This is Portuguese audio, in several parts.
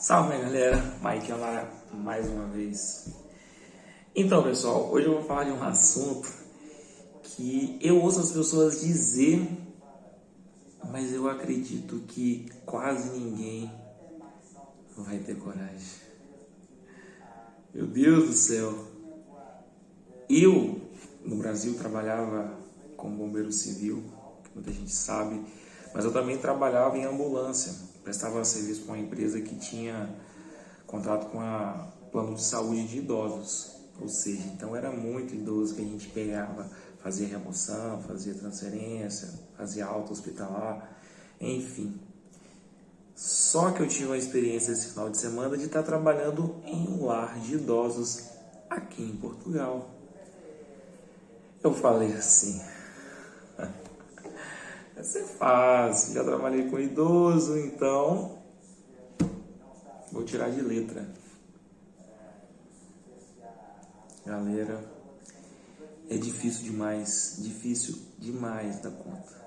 Salve, minha galera, Mike lá mais uma vez. Então, pessoal, hoje eu vou falar de um assunto que eu ouço as pessoas dizer, mas eu acredito que quase ninguém vai ter coragem. Meu Deus do céu! Eu, no Brasil, trabalhava como bombeiro civil, que muita gente sabe, mas eu também trabalhava em ambulância, prestava serviço para uma empresa que tinha contrato com a plano de saúde de idosos, ou seja, então era muito idoso que a gente pegava, fazia remoção, fazia transferência, fazia alta hospitalar, enfim. Só que eu tive uma experiência esse final de semana de estar trabalhando em um lar de idosos aqui em Portugal. Eu falei assim, vai ser fácil, já trabalhei com idoso, então vou tirar de letra. Galera, é difícil demais da conta.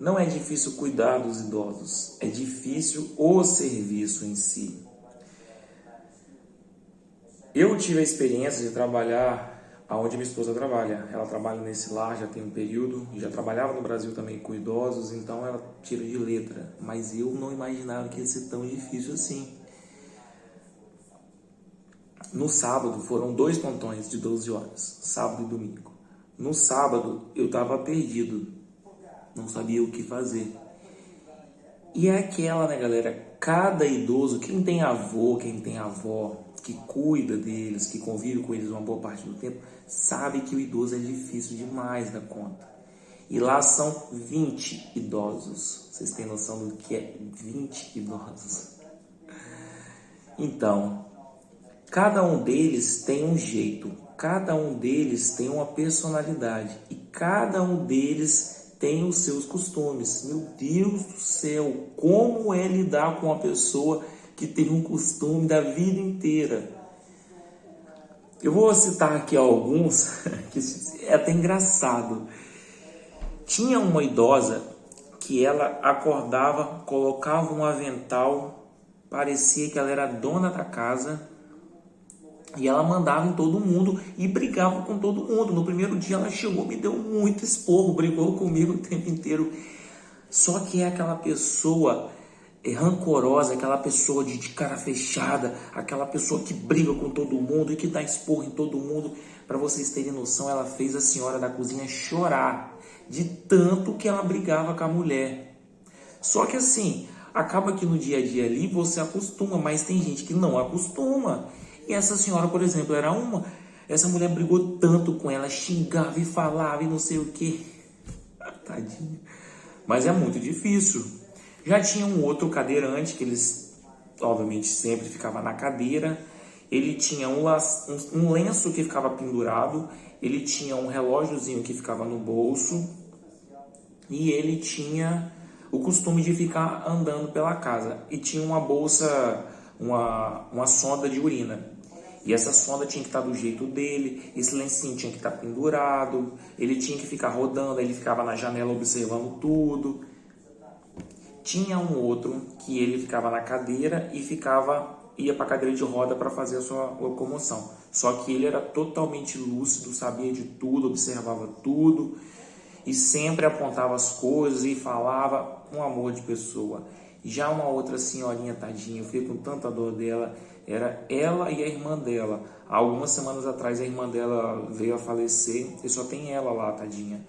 Não é difícil cuidar dos idosos, é difícil o serviço em si. Eu tive a experiência de trabalhar aonde minha esposa trabalha. Ela trabalha nesse lar já tem um período, já trabalhava no Brasil também com idosos, então ela tira de letra. Mas eu não imaginava que ia ser tão difícil assim. No sábado foram 2 plantões de 12 horas, sábado e domingo. No sábado eu estava perdido, não sabia o que fazer. E é aquela, né, galera? Cada idoso, quem tem avô, quem tem avó, que cuida deles, que convive com eles uma boa parte do tempo, sabe que o idoso é difícil demais da conta. E lá são 20 idosos. Vocês têm noção do que é 20 idosos? Então, cada um deles tem um jeito, cada um deles tem uma personalidade e cada um deles tem os seus costumes. Meu Deus do céu, como é lidar com uma pessoa que tem um costume da vida inteira? Eu vou citar aqui alguns que é até engraçado. Tinha uma idosa que ela acordava, colocava um avental, parecia que ela era dona da casa. E ela mandava em todo mundo e brigava com todo mundo. No primeiro dia ela chegou, me deu muito esporro, brigou comigo o tempo inteiro. Só que é aquela pessoa rancorosa, aquela pessoa de cara fechada, aquela pessoa que briga com todo mundo e que dá esporro em todo mundo. Para vocês terem noção, ela fez a senhora da cozinha chorar de tanto que ela brigava com a mulher. Só que assim, acaba que no dia a dia ali você acostuma, mas tem gente que não acostuma. E essa senhora, por exemplo, era uma. Essa mulher brigou tanto com ela, xingava e falava e não sei o que. Tadinha. Mas é muito difícil. Já tinha um outro cadeirante, que eles, obviamente, sempre ficava na cadeira. Ele tinha um lenço que ficava pendurado. Ele tinha um relógiozinho que ficava no bolso. E ele tinha o costume de ficar andando pela casa. E tinha uma bolsa, uma sonda de urina. E essa sonda tinha que estar do jeito dele, esse lencinho tinha que estar pendurado, ele tinha que ficar rodando, ele ficava na janela observando tudo. Tinha um outro que ele ficava na cadeira e ia para a cadeira de roda para fazer a sua locomoção. Só que ele era totalmente lúcido, sabia de tudo, observava tudo e sempre apontava as coisas e falava, um amor de pessoa. Já uma outra senhorinha, tadinha, eu fiquei com tanta dor dela, era ela e a irmã dela. Há algumas semanas atrás a irmã dela veio a falecer e só tem ela lá, tadinha.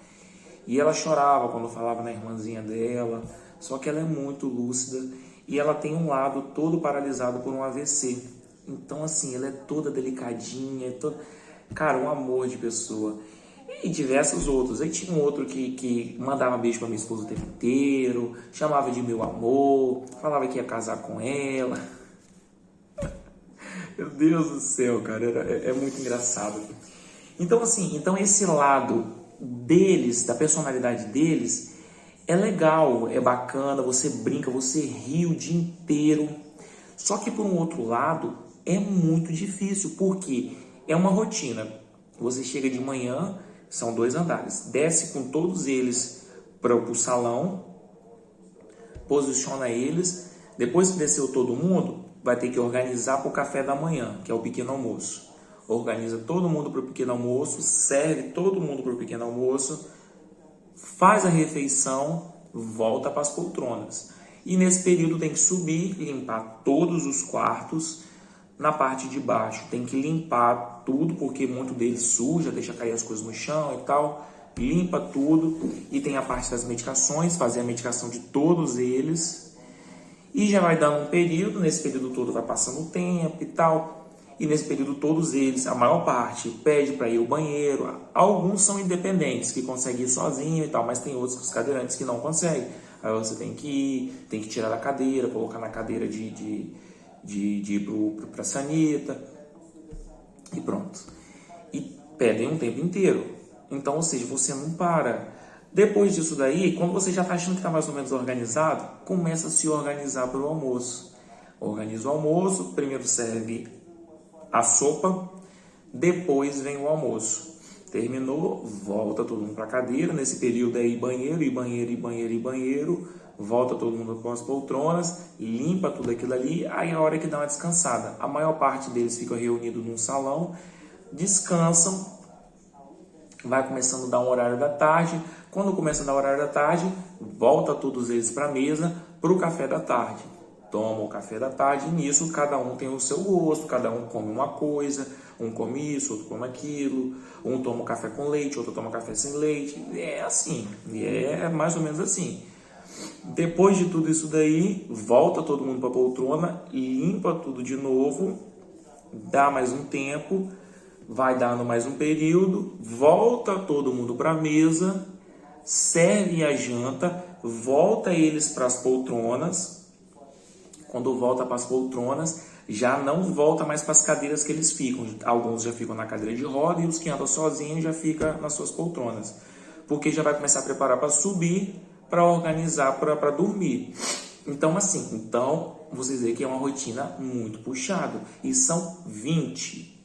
E ela chorava quando falava na irmãzinha dela, só que ela é muito lúcida e ela tem um lado todo paralisado por um AVC. Então assim, ela é toda delicadinha, cara, um amor de pessoa. E diversos outros. Aí tinha um outro que mandava beijo pra minha esposa o tempo inteiro, chamava de meu amor, falava que ia casar com ela. Meu Deus do céu, cara, é muito engraçado. Então assim, esse lado deles, da personalidade deles, é legal, é bacana, você brinca, você ri o dia inteiro. Só que por um outro lado, é muito difícil, porque é uma rotina. Você chega de manhã, são 2 andares, desce com todos eles para o salão, posiciona eles, depois que desceu todo mundo, vai ter que organizar para o café da manhã, que é o pequeno almoço. Organiza todo mundo para o pequeno almoço, serve todo mundo para o pequeno almoço, faz a refeição, volta para as poltronas. E nesse período tem que subir, limpar todos os quartos. Na parte de baixo tem que limpar tudo, porque muito deles suja, deixa cair as coisas no chão e tal. Limpa tudo. E tem a parte das medicações, fazer a medicação de todos eles. E já vai dando um período, nesse período todo vai passando o tempo e tal. E nesse período todos eles, a maior parte, pede para ir ao banheiro. Alguns são independentes, que conseguem ir sozinho e tal, mas tem outros, os cadeirantes, que não conseguem. Aí você tem que ir, tem que tirar da cadeira, colocar na cadeira de ir para a sanita e pronto. E pedem um tempo inteiro. Então, ou seja, você não para. Depois disso daí, quando você já está achando que está mais ou menos organizado, começa a se organizar para o almoço. Organiza o almoço, primeiro serve a sopa, depois vem o almoço. Terminou, volta todo mundo para a cadeira. Nesse período aí, banheiro, volta todo mundo para as poltronas, limpa tudo aquilo ali, aí é a hora que dá uma descansada. A maior parte deles fica reunido num salão, descansam, vai começando a dar um horário da tarde. Quando começa a dar o horário da tarde, volta todos eles para a mesa para o café da tarde. Toma o café da tarde e nisso cada um tem o seu gosto, cada um come uma coisa, um come isso, outro come aquilo, um toma café com leite, outro toma café sem leite. É assim, é mais ou menos assim. Depois de tudo isso daí, volta todo mundo para a poltrona, limpa tudo de novo, dá mais um tempo, vai dando mais um período, volta todo mundo para a mesa, serve a janta, volta eles para as poltronas. Quando volta para as poltronas, já não volta mais para as cadeiras que eles ficam. Alguns já ficam na cadeira de roda e os que andam sozinhos já ficam nas suas poltronas. Porque já vai começar a preparar para subir, para organizar, para dormir. Então, assim, vocês veem que é uma rotina muito puxada. E são 20.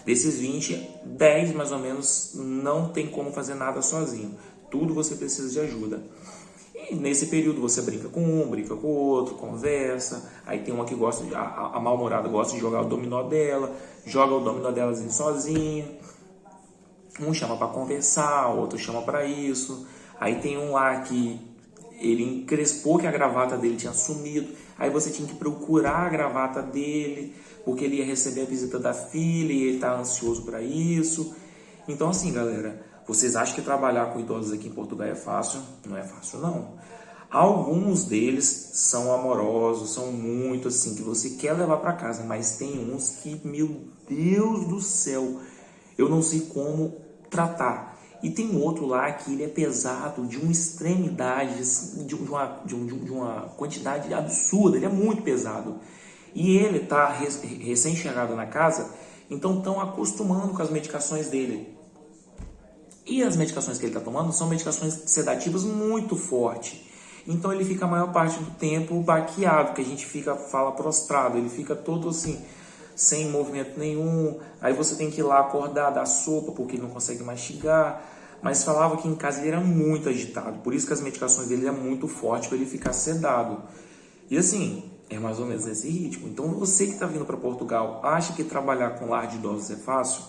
Desses 20, 10 mais ou menos não tem como fazer nada sozinho. Tudo você precisa de ajuda. E nesse período você brinca com um, brinca com o outro, conversa. Aí tem uma que gosta, a mal-humorada gosta de jogar o dominó dela, joga o dominó dela sozinha. Um chama para conversar, o outro chama para isso. Aí tem um lá que ele encrespou que a gravata dele tinha sumido. Aí você tinha que procurar a gravata dele, porque ele ia receber a visita da filha e ele tá ansioso para isso. Então assim, galera, vocês acham que trabalhar com idosos aqui em Portugal é fácil? Não é fácil, não. Alguns deles são amorosos, são muito assim, que você quer levar para casa, mas tem uns que, meu Deus do céu, eu não sei como tratar. E tem outro lá que ele é pesado de uma extremidade, de uma quantidade absurda, ele é muito pesado. E ele está recém-chegado na casa, então estão acostumando com as medicações dele. E as medicações que ele está tomando são medicações sedativas muito fortes. Então ele fica a maior parte do tempo baqueado, que a gente fala prostrado, ele fica todo assim, sem movimento nenhum. Aí você tem que ir lá acordar, dar sopa, porque ele não consegue mastigar. Mas falava que em casa ele era muito agitado, por isso que as medicações dele é muito forte para ele ficar sedado. E assim, é mais ou menos nesse ritmo. Então você que está vindo para Portugal, acha que trabalhar com lar de idosos é fácil?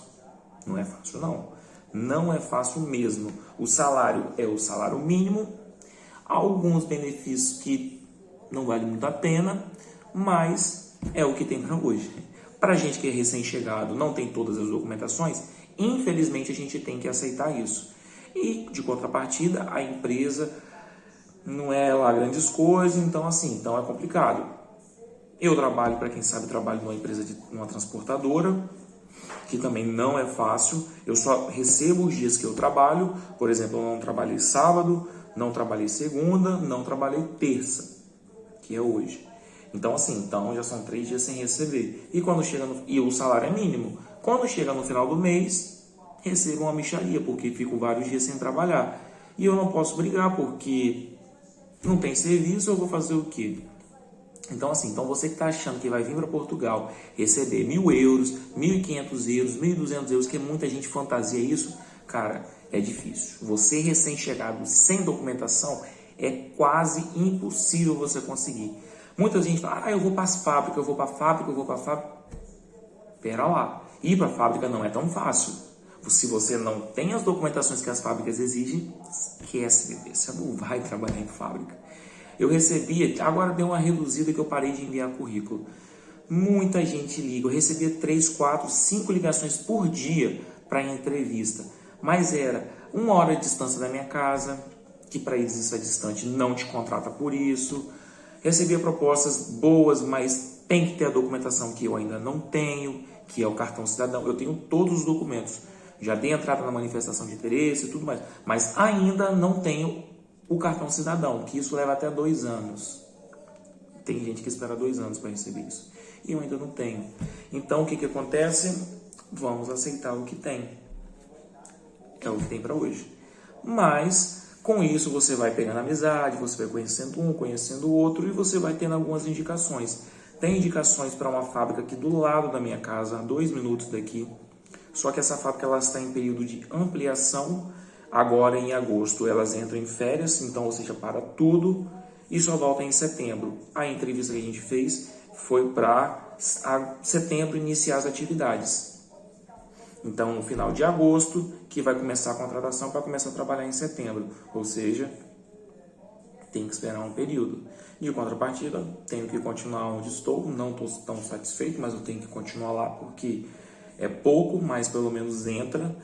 Não é fácil, não. Não é fácil mesmo. O salário é o salário mínimo, alguns benefícios que não valem muito a pena, mas é o que tem para hoje. Para a gente que é recém-chegado, não tem todas as documentações, infelizmente a gente tem que aceitar isso. E, de contrapartida, a empresa não é lá grandes coisas, então é complicado. Eu trabalho, para quem sabe, trabalho numa empresa numa transportadora, que também não é fácil. Eu só recebo os dias que eu trabalho. Por exemplo, eu não trabalhei sábado, não trabalhei segunda, não trabalhei terça, que é hoje. Então já são 3 dias sem receber. E o salário é mínimo. Quando chega no final do mês, recebo uma mixaria, porque fico vários dias sem trabalhar. E eu não posso brigar, porque não tem serviço, eu vou fazer o quê? Então você que está achando que vai vir para Portugal receber 1.000 euros, 1.500 euros, 1.200 euros, que muita gente fantasia isso, cara, é difícil. Você recém-chegado, sem documentação, É quase impossível você conseguir. Muita gente fala, eu vou para as fábricas, eu vou para a fábrica, eu vou para a fábrica. Pera lá, ir para a fábrica não é tão fácil. Se você não tem as documentações que as fábricas exigem, esquece, bebê, você não vai trabalhar em fábrica. Eu recebia, agora deu uma reduzida que eu parei de enviar currículo. Muita gente liga, eu recebia 3, 4, 5 ligações por dia para entrevista. Mas era 1 hora de distância da minha casa, que para eles isso é distante, não te contrata por isso. Recebia propostas boas, mas tem que ter a documentação que eu ainda não tenho, que é o cartão cidadão. Eu tenho todos os documentos. Já dei entrada na manifestação de interesse e tudo mais. Mas ainda não tenho o cartão cidadão, que isso leva até 2 anos. Tem gente que espera 2 anos para receber isso. E eu ainda não tenho. Então, o que acontece? Vamos aceitar o que tem. É o que tem para hoje. Mas, com isso, você vai pegando amizade, você vai conhecendo um, conhecendo o outro, e você vai tendo algumas indicações. Tem indicações para uma fábrica aqui do lado da minha casa, a 2 minutos daqui. Só que essa fábrica ela está em período de ampliação. Agora, em agosto, elas entram em férias, então, ou seja, para tudo, e só volta em setembro. A entrevista que a gente fez foi para setembro iniciar as atividades. Então, no final de agosto, que vai começar a contratação para começar a trabalhar em setembro. Ou seja, tem que esperar um período. De contrapartida, tenho que continuar onde estou. Não estou tão satisfeito, mas eu tenho que continuar lá porque é pouco, mas pelo menos entra.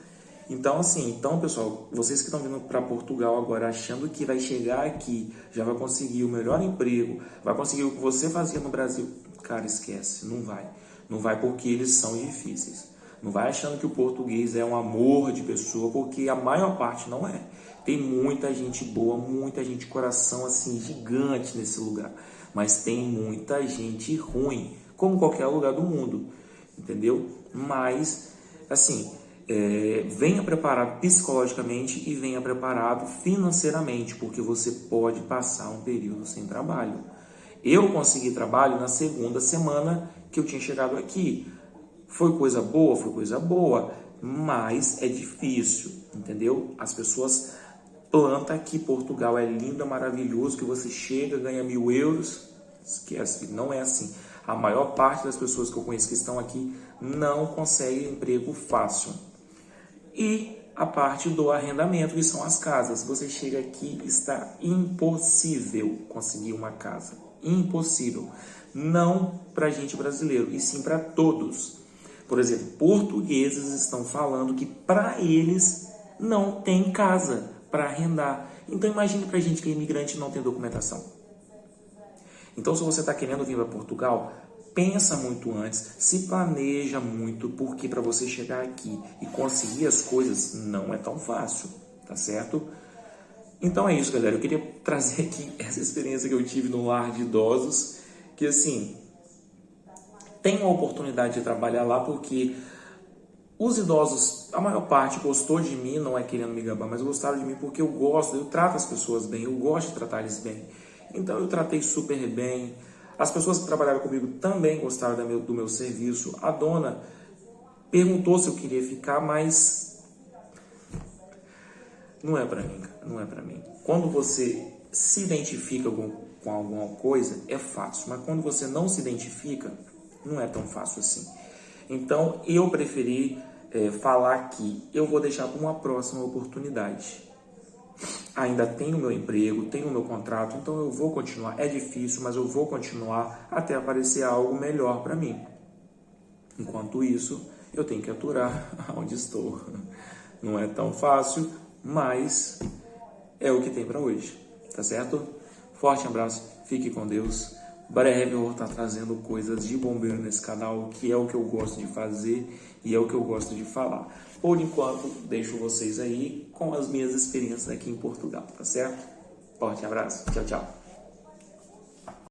Então, assim, pessoal, vocês que estão vindo para Portugal agora achando que vai chegar aqui, já vai conseguir o melhor emprego, vai conseguir o que você fazia no Brasil, cara, esquece, não vai. Não vai porque eles são difíceis. Não vai achando que o português é um amor de pessoa, porque a maior parte não é. Tem muita gente boa, muita gente de coração assim gigante nesse lugar, mas tem muita gente ruim, como qualquer lugar do mundo, entendeu? Mas, assim, venha preparado psicologicamente e venha preparado financeiramente, porque você pode passar um período sem trabalho. Eu consegui trabalho na 2ª semana que eu tinha chegado aqui. Foi coisa boa, mas é difícil, entendeu? As pessoas plantam que Portugal é lindo, é maravilhoso, que você chega, ganha 1.000 euros. Esquece, não é assim. A maior parte das pessoas que eu conheço que estão aqui não consegue emprego fácil. E a parte do arrendamento, que são as casas. Você chega aqui, está impossível conseguir uma casa. Impossível. Não para gente brasileiro, e sim para todos. Por exemplo, portugueses estão falando que para eles não tem casa para arrendar. Então imagine para a gente que é imigrante e não tem documentação. Então se você está querendo vir para Portugal, pensa muito antes, se planeja muito, porque para você chegar aqui e conseguir as coisas não é tão fácil, tá certo? Então é isso, galera. Eu queria trazer aqui essa experiência que eu tive no lar de idosos, que assim, tenho a oportunidade de trabalhar lá porque os idosos, a maior parte gostou de mim, não é querendo me gabar, mas gostaram de mim porque eu trato as pessoas bem, eu gosto de tratar eles bem. Então eu tratei super bem. As pessoas que trabalharam comigo também gostaram do meu serviço. A dona perguntou se eu queria ficar, mas não é pra mim, não é pra mim. Quando você se identifica com alguma coisa, é fácil, mas quando você não se identifica, não é tão fácil assim. Então, eu preferi falar que eu vou deixar para uma próxima oportunidade. Ainda tenho meu emprego, tenho meu contrato, então eu vou continuar. É difícil, mas eu vou continuar até aparecer algo melhor para mim. Enquanto isso, eu tenho que aturar onde estou. Não é tão fácil, mas é o que tem para hoje, tá certo? Forte abraço, fique com Deus. Breve eu vou estar trazendo coisas de bombeiro nesse canal, que é o que eu gosto de fazer e é o que eu gosto de falar. Por enquanto, deixo vocês aí com as minhas experiências aqui em Portugal, tá certo? Forte abraço, tchau, tchau.